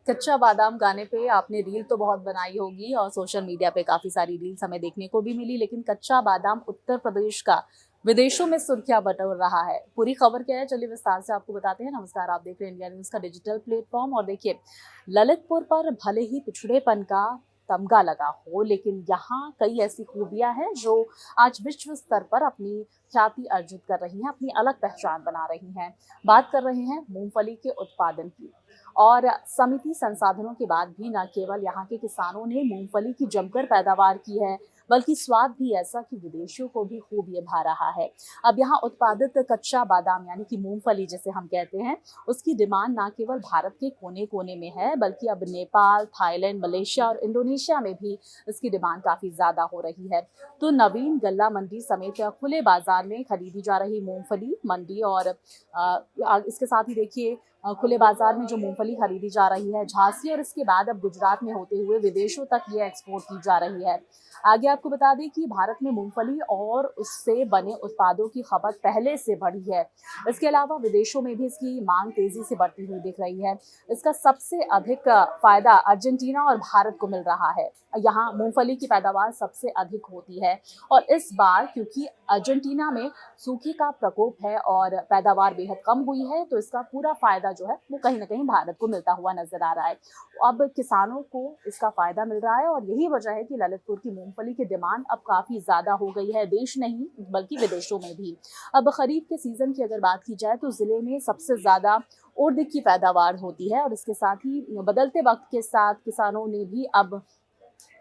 कच्चा बादाम गाने पे आपने रील तो बहुत बनाई होगी और सोशल मीडिया पे काफ़ी सारी रील्स हमें देखने को भी मिली, लेकिन कच्चा बादाम उत्तर प्रदेश का विदेशों में सुर्खियां बटोर रहा है। पूरी खबर क्या है, चलिए विस्तार से आपको बताते हैं। नमस्कार, आप देख रहे हैं इंडिया न्यूज़ का डिजिटल प्लेटफॉर्म। और देखिए, ललितपुर पर भले ही पिछड़ेपन का तमगा लगा हो, लेकिन यहाँ कई ऐसी खूबियां हैं जो आज विश्व स्तर पर अपनी ख्याति अर्जित कर रही हैं, अपनी अलग पहचान बना रही हैं। बात कर रहे हैं मूंगफली के उत्पादन की। और समिति संसाधनों के बाद भी न केवल यहाँ के किसानों ने मूंगफली की जमकर पैदावार की है, बल्कि स्वाद भी ऐसा कि विदेशियों को भी खूब ये भा रहा है। अब यहाँ उत्पादित कच्चा बादाम यानी कि मूंगफली जिसे हम कहते हैं, उसकी डिमांड न केवल भारत के कोने कोने में है, बल्कि अब नेपाल, थाईलैंड, मलेशिया और इंडोनेशिया में भी इसकी डिमांड काफी ज्यादा हो रही है। तो नवीन गल्ला मंडी समेत खुले बाजार में खरीदी जा रही मूंगफली मंडी और इसके साथ ही देखिए, खुले बाजार में जो मूंगफली खरीदी जा रही है झांसी और इसके बाद अब गुजरात में होते हुए विदेशों तक ये एक्सपोर्ट की जा रही है। आगे आपको बता दें कि भारत में मूंगफली और उससे बने उत्पादों की खपत पहले से बढ़ी है। इसके अलावा विदेशों में भी इसकी मांग तेजी से बढ़ती हुई दिख रही है। इसका सबसे अधिक फायदा अर्जेंटीना और भारत को मिल रहा है। यहाँ मूंगफली की पैदावार सबसे अधिक होती है और इस बार क्योंकि अर्जेंटीना में सूखे का प्रकोप है और पैदावार बेहद कम हुई है, तो इसका पूरा फायदा जो है वो कहीं ना कहीं भारत को मिलता हुआ नजर आ रहा है। अब किसानों को इसका फायदा मिल रहा है और यही वजह है कि ललितपुर की मूंगफली की डिमांड अब काफी ज्यादा हो गई है, देश नहीं बल्कि विदेशों में भी। अब खरीफ के सीजन की अगर बात की जाए तो जिले में सबसे ज्यादा उड़द की पैदावार होती है और इसके साथ ही बदलते वक्त के साथ किसानों ने भी अब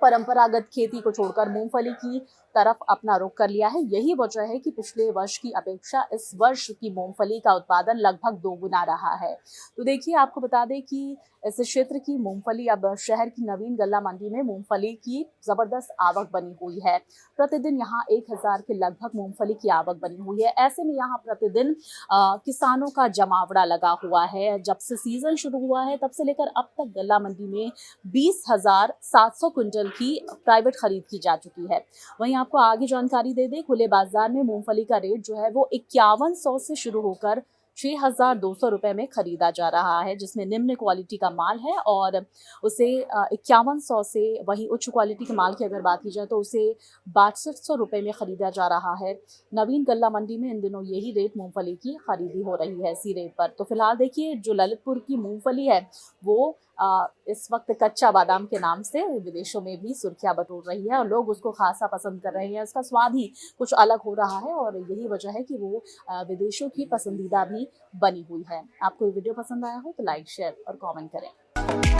परंपरागत खेती को छोड़कर मूंगफली की तरफ अपना रुख कर लिया है। यही वजह है कि पिछले वर्ष की अपेक्षा इस वर्ष की मूंगफली का उत्पादन लगभग दोगुना रहा है। तो देखिए, आपको बता दें कि इस क्षेत्र की मूंगफली अब शहर की नवीन गल्ला मंडी में मूंगफली की जबरदस्त आवक बनी हुई है। प्रतिदिन यहाँ 1000 के लगभग मूंगफली की आवक बनी हुई है। ऐसे में यहाँ प्रतिदिन किसानों का जमावड़ा लगा हुआ है। जब से सीजन शुरू हुआ है तब से लेकर अब तक गल्ला मंडी में 20,700 क्विंटल की प्राइवेट खरीद की जा चुकी है। वहीं आपको आगे जानकारी दे दें, खुले बाजार में मूंगफली का रेट जो है वो 5100 से शुरू होकर 6,200 रुपए में खरीदा जा रहा है, जिसमें निम्न क्वालिटी का माल है और उसे 5100 से, वहीं उच्च क्वालिटी के माल की अगर बात की जाए तो उसे 6200 रुपए में खरीदा जा रहा है। नवीन गल्ला मंडी में इन दिनों यही रेट मूंगफली की खरीदी हो रही है, इसी रेट पर। तो फिलहाल देखिए, जो ललितपुर की मूंगफली है वो इस वक्त कच्चा बादाम के नाम से विदेशों में भी सुर्खियां बटोर रही है और लोग उसको खासा पसंद कर रहे हैं। उसका स्वाद ही कुछ अलग हो रहा है और यही वजह है कि वो विदेशों की पसंदीदा भी बनी हुई है। आपको ये वीडियो पसंद आया हो तो लाइक, शेयर और कमेंट करें।